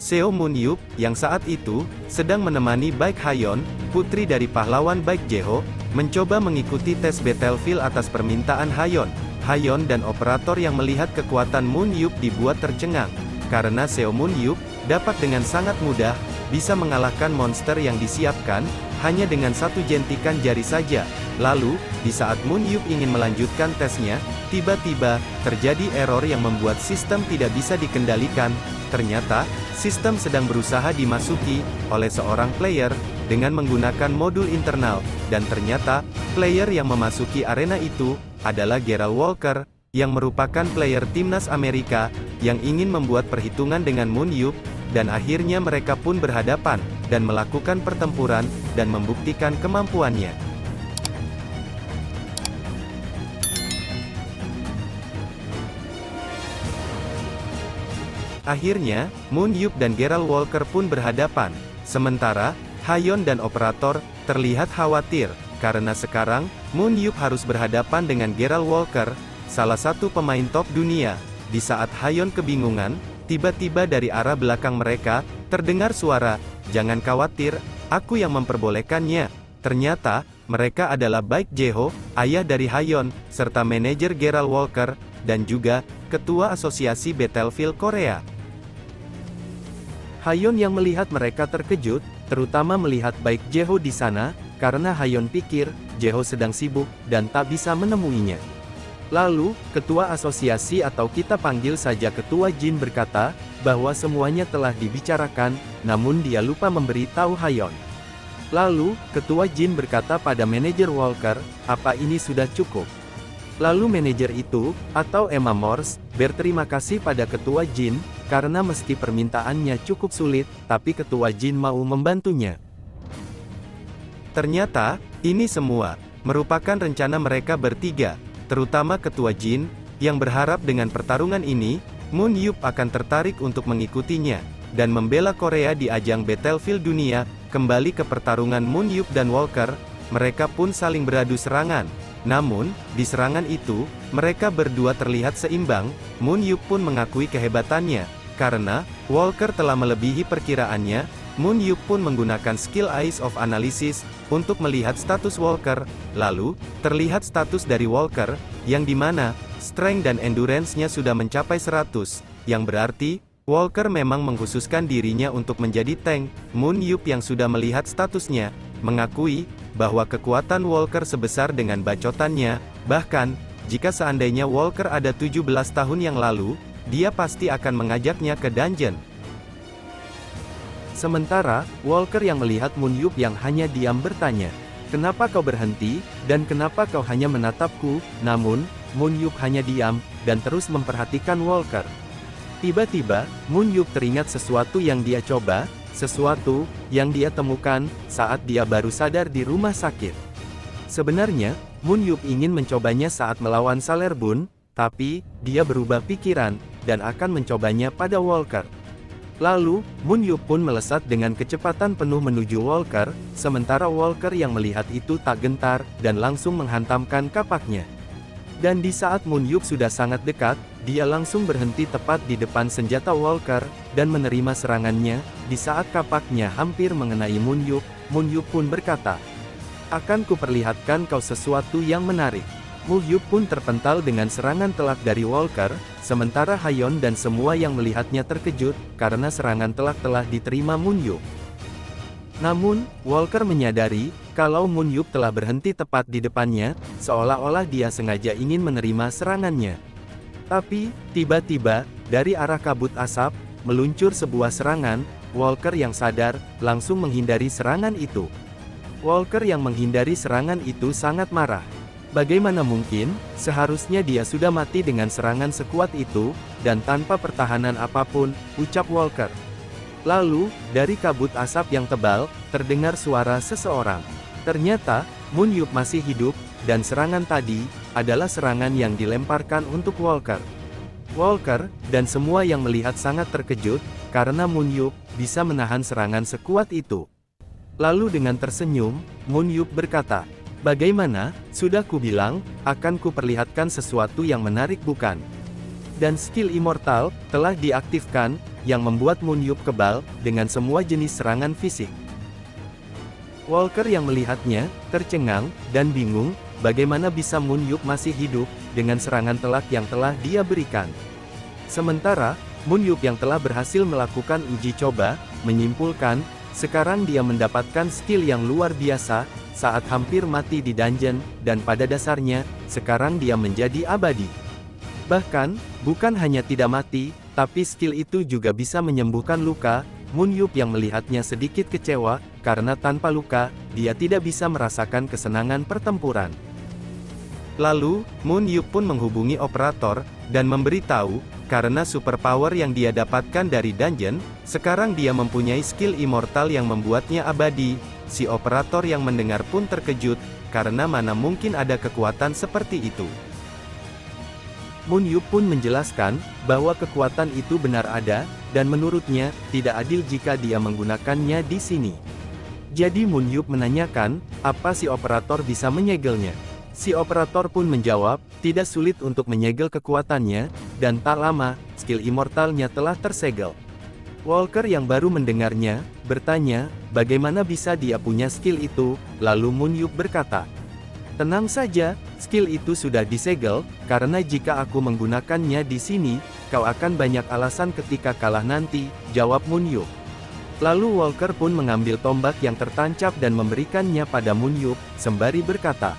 Seo Moon Yup, yang saat itu sedang menemani Baek Hayon, putri dari pahlawan Baek Jeho, mencoba mengikuti tes Battlefield atas permintaan Hayon. Hayon dan operator yang melihat kekuatan Moon Yup dibuat tercengang, karena Seo Moon Yup dapat dengan sangat mudah bisa mengalahkan monster yang disiapkan hanya dengan satu jentikan jari saja. Lalu, di saat Moon Yup ingin melanjutkan tesnya, tiba-tiba terjadi error yang membuat sistem tidak bisa dikendalikan. Ternyata, sistem sedang berusaha dimasuki oleh seorang player dengan menggunakan modul internal, dan ternyata player yang memasuki arena itu adalah Gerald Walker, yang merupakan player timnas Amerika yang ingin membuat perhitungan dengan Moon Yup, dan akhirnya mereka pun berhadapan dan melakukan pertempuran dan membuktikan kemampuannya. Akhirnya, Moon Yup dan Gerald Walker pun berhadapan. Sementara, Hayon dan operator terlihat khawatir, karena sekarang, Moon Yup harus berhadapan dengan Gerald Walker, salah satu pemain top dunia. Di saat Hayon kebingungan, tiba-tiba dari arah belakang mereka, terdengar suara, "Jangan khawatir, aku yang memperbolehkannya." Ternyata, mereka adalah Baek Jeho, ayah dari Hayon, serta manajer Gerald Walker, dan juga ketua asosiasi Battlefield Korea. Hayon yang melihat mereka terkejut, terutama melihat Baek Jeho di sana, karena Hayon pikir Jeho sedang sibuk dan tak bisa menemuinya. Lalu, ketua asosiasi atau kita panggil saja ketua Jin berkata, bahwa semuanya telah dibicarakan, namun dia lupa memberi tahu Hayon. Lalu, ketua Jin berkata pada manajer Walker, apa ini sudah cukup? Lalu manajer itu, atau Emma Morse, berterima kasih pada ketua Jin, karena meski permintaannya cukup sulit, tapi ketua Jin mau membantunya. Ternyata, ini semua merupakan rencana mereka bertiga, terutama ketua Jin, yang berharap dengan pertarungan ini, Moon Yup akan tertarik untuk mengikutinya, dan membela Korea di ajang Battlefield dunia. Kembali ke pertarungan Moon Yup dan Walker, mereka pun saling beradu serangan. Namun, di serangan itu, mereka berdua terlihat seimbang. Moon Yup pun mengakui kehebatannya, karena Walker telah melebihi perkiraannya. Moon Yup pun menggunakan skill Eyes of Analysis untuk melihat status Walker. Lalu, terlihat status dari Walker, yang dimana strength dan endurance-nya sudah mencapai 100, yang berarti Walker memang mengkhususkan dirinya untuk menjadi tank. Moon Yup yang sudah melihat statusnya, mengakui bahwa kekuatan Walker sebesar dengan bacotannya. Bahkan, jika seandainya Walker ada 17 tahun yang lalu, dia pasti akan mengajaknya ke dungeon. Sementara, Walker yang melihat Moon Yup yang hanya diam bertanya, "Kenapa kau berhenti, dan kenapa kau hanya menatapku?" Namun, Moon Yup hanya diam, dan terus memperhatikan Walker. Tiba-tiba, Moon Yup teringat sesuatu yang dia coba, sesuatu yang dia temukan saat dia baru sadar di rumah sakit. Sebenarnya, Moon Yup ingin mencobanya saat melawan Salerbun, tapi dia berubah pikiran dan akan mencobanya pada Walker. Lalu, Moon Yup pun melesat dengan kecepatan penuh menuju Walker, sementara Walker yang melihat itu tak gentar dan langsung menghantamkan kapaknya. Dan di saat Moon Yup sudah sangat dekat, dia langsung berhenti tepat di depan senjata Walker, dan menerima serangannya. Di saat kapaknya hampir mengenai Moon Yup pun berkata, "Akan kuperlihatkan kau sesuatu yang menarik." Moon Yup pun terpental dengan serangan telak dari Walker, sementara Hayon dan semua yang melihatnya terkejut, karena serangan telak telah diterima Moon Yup. Namun, Walker menyadari, kalau Moon Yup telah berhenti tepat di depannya, seolah-olah dia sengaja ingin menerima serangannya. Tapi, tiba-tiba, dari arah kabut asap, meluncur sebuah serangan. Walker yang sadar, langsung menghindari serangan itu. Walker yang menghindari serangan itu sangat marah. Bagaimana mungkin, seharusnya dia sudah mati dengan serangan sekuat itu, dan tanpa pertahanan apapun, ucap Walker. Lalu, dari kabut asap yang tebal, terdengar suara seseorang. Ternyata, Moon Yup masih hidup, dan serangan tadi adalah serangan yang dilemparkan untuk Walker. Walker dan semua yang melihat sangat terkejut, karena Moon Yup bisa menahan serangan sekuat itu. Lalu dengan tersenyum, Moon Yup berkata, "Bagaimana, sudah kubilang, akan kuperlihatkan sesuatu yang menarik bukan?" Dan skill Immortal telah diaktifkan, yang membuat Moon Yup kebal dengan semua jenis serangan fisik. Walker yang melihatnya, tercengang, dan bingung, bagaimana bisa Moon Yup masih hidup, dengan serangan telak yang telah dia berikan. Sementara, Moon Yup yang telah berhasil melakukan uji coba, menyimpulkan, sekarang dia mendapatkan skill yang luar biasa, saat hampir mati di dungeon, dan pada dasarnya, sekarang dia menjadi abadi. Bahkan, bukan hanya tidak mati, tapi skill itu juga bisa menyembuhkan luka. Moon Yup yang melihatnya sedikit kecewa, karena tanpa luka, dia tidak bisa merasakan kesenangan pertempuran. Lalu, Moon Yup pun menghubungi operator, dan memberitahu, karena superpower yang dia dapatkan dari dungeon, sekarang dia mempunyai skill immortal yang membuatnya abadi. Si operator yang mendengar pun terkejut, karena mana mungkin ada kekuatan seperti itu. Moon Yup pun menjelaskan, bahwa kekuatan itu benar ada, dan menurutnya, tidak adil jika dia menggunakannya di sini. Jadi Moon Yup menanyakan, apa si operator bisa menyegelnya? Si operator pun menjawab, tidak sulit untuk menyegel kekuatannya, dan tak lama, skill immortalnya telah tersegel. Walker yang baru mendengarnya, bertanya, bagaimana bisa dia punya skill itu, lalu Moon Yup berkata, tenang saja, skill itu sudah disegel, karena jika aku menggunakannya di sini, kau akan banyak alasan ketika kalah nanti, jawab Moon Yup. Lalu Walker pun mengambil tombak yang tertancap dan memberikannya pada Moon Yup, sembari berkata,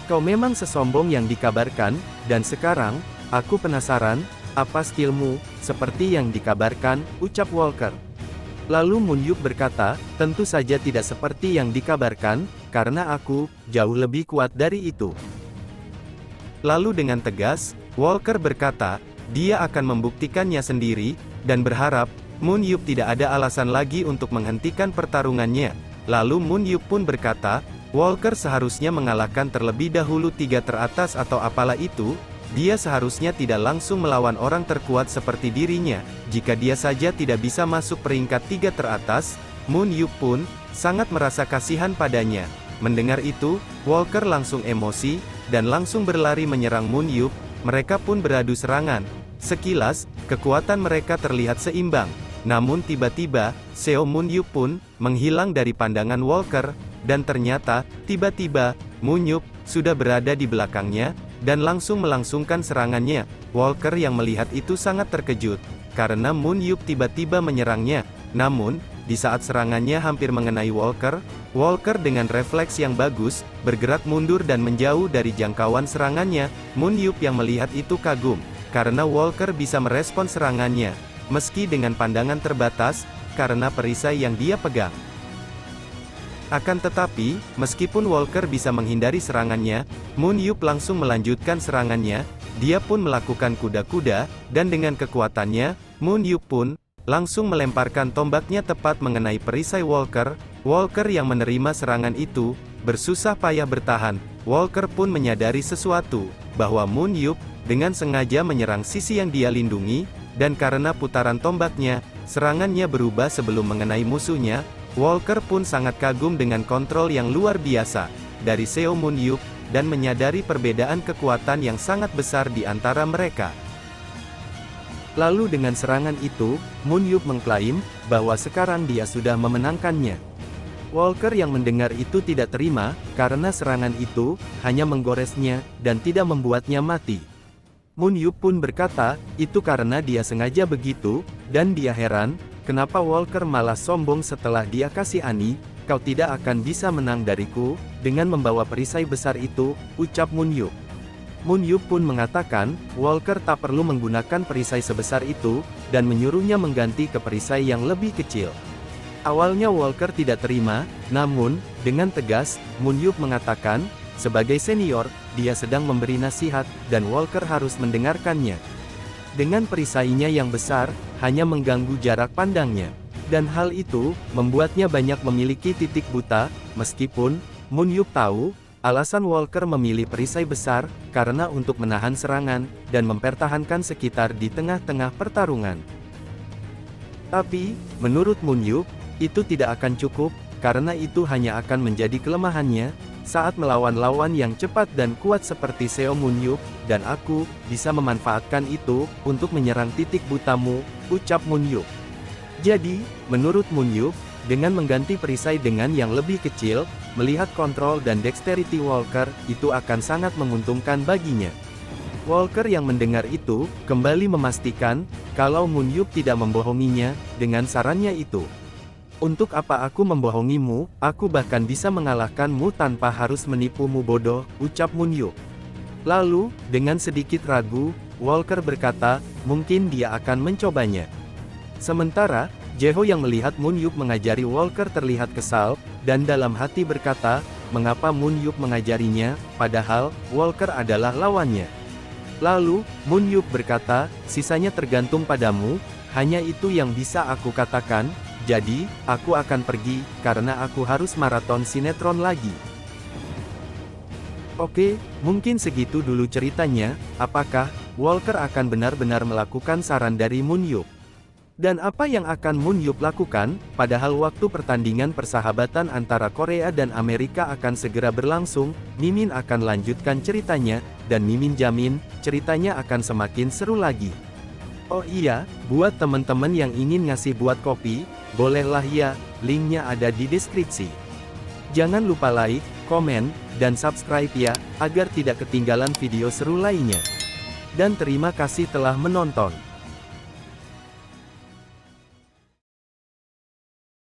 kau memang sesombong yang dikabarkan, dan sekarang, aku penasaran, apa skillmu, seperti yang dikabarkan, ucap Walker. Lalu Moon Yup berkata, tentu saja tidak seperti yang dikabarkan, karena aku, jauh lebih kuat dari itu. Lalu dengan tegas, Walker berkata, dia akan membuktikannya sendiri, dan berharap, Moon Yup tidak ada alasan lagi untuk menghentikan pertarungannya. Lalu Moon Yup pun berkata, Walker seharusnya mengalahkan terlebih dahulu 3 teratas atau apalah itu, dia seharusnya tidak langsung melawan orang terkuat seperti dirinya. Jika dia saja tidak bisa masuk peringkat 3 teratas, Moon Yup pun sangat merasa kasihan padanya. Mendengar itu, Walker langsung emosi, dan langsung berlari menyerang Moon Yup. Mereka pun beradu serangan. Sekilas, kekuatan mereka terlihat seimbang. Namun tiba-tiba, Seo Moon Yup pun menghilang dari pandangan Walker, dan ternyata, tiba-tiba, Moon Yup sudah berada di belakangnya, dan langsung melangsungkan serangannya. Walker yang melihat itu sangat terkejut, karena Moon Yup tiba-tiba menyerangnya. Namun, di saat serangannya hampir mengenai Walker, Walker dengan refleks yang bagus, bergerak mundur dan menjauh dari jangkauan serangannya. Moon Yup yang melihat itu kagum, karena Walker bisa merespon serangannya, meski dengan pandangan terbatas, karena perisai yang dia pegang. Akan tetapi, meskipun Walker bisa menghindari serangannya, Moon Yup langsung melanjutkan serangannya. Dia pun melakukan kuda-kuda, dan dengan kekuatannya, Moon Yup pun langsung melemparkan tombaknya tepat mengenai perisai Walker. Walker yang menerima serangan itu bersusah payah bertahan. Walker pun menyadari sesuatu, bahwa Moon Yup dengan sengaja menyerang sisi yang dia lindungi, dan karena putaran tombaknya, serangannya berubah sebelum mengenai musuhnya. Walker pun sangat kagum dengan kontrol yang luar biasa dari Seo Moon Yup, dan menyadari perbedaan kekuatan yang sangat besar di antara mereka. Lalu dengan serangan itu, Moon Yup mengklaim bahwa sekarang dia sudah memenangkannya. Walker yang mendengar itu tidak terima, karena serangan itu hanya menggoresnya dan tidak membuatnya mati. Moon Yup pun berkata, itu karena dia sengaja begitu, dan dia heran, kenapa Walker malah sombong setelah dia kasihani. Kau tidak akan bisa menang dariku, dengan membawa perisai besar itu, ucap Moon Yup. Moon Yup pun mengatakan, Walker tak perlu menggunakan perisai sebesar itu, dan menyuruhnya mengganti ke perisai yang lebih kecil. Awalnya Walker tidak terima, namun, dengan tegas, Moon Yup mengatakan, sebagai senior, dia sedang memberi nasihat, dan Walker harus mendengarkannya. Dengan perisainya yang besar, hanya mengganggu jarak pandangnya. Dan hal itu, membuatnya banyak memiliki titik buta, meskipun, Moon Yup tahu, alasan Walker memilih perisai besar, karena untuk menahan serangan, dan mempertahankan sekitar di tengah-tengah pertarungan. Tapi, menurut Moon Yup, itu tidak akan cukup, karena itu hanya akan menjadi kelemahannya. saat melawan lawan yang cepat dan kuat seperti Seo Munyuk, dan aku bisa memanfaatkan itu untuk menyerang titik butamu, ucap Munyuk. Jadi, menurut Munyuk, dengan mengganti perisai dengan yang lebih kecil, melihat kontrol dan dexterity Walker, itu akan sangat menguntungkan baginya. Walker yang mendengar itu, kembali memastikan, kalau Munyuk tidak membohonginya, dengan sarannya itu. Untuk apa aku membohongimu, aku bahkan bisa mengalahkanmu tanpa harus menipumu bodoh, ucap Munyuk. Lalu, dengan sedikit ragu, Walker berkata, mungkin dia akan mencobanya. Sementara, Jeho yang melihat Munyuk mengajari Walker terlihat kesal, dan dalam hati berkata, mengapa Munyuk mengajarinya, padahal, Walker adalah lawannya. Lalu, Munyuk berkata, sisanya tergantung padamu, hanya itu yang bisa aku katakan, jadi, aku akan pergi, karena aku harus maraton sinetron lagi. Oke, mungkin segitu dulu ceritanya, apakah Walker akan benar-benar melakukan saran dari Munyuk? Dan apa yang akan Munyuk lakukan, padahal waktu pertandingan persahabatan antara Korea dan Amerika akan segera berlangsung, Mimin akan lanjutkan ceritanya, dan Mimin jamin, ceritanya akan semakin seru lagi. Oh iya, buat teman-teman yang ingin ngasih buat kopi, bolehlah ya, linknya ada di deskripsi. Jangan lupa like, komen, dan subscribe ya, agar tidak ketinggalan video seru lainnya. Dan terima kasih telah menonton.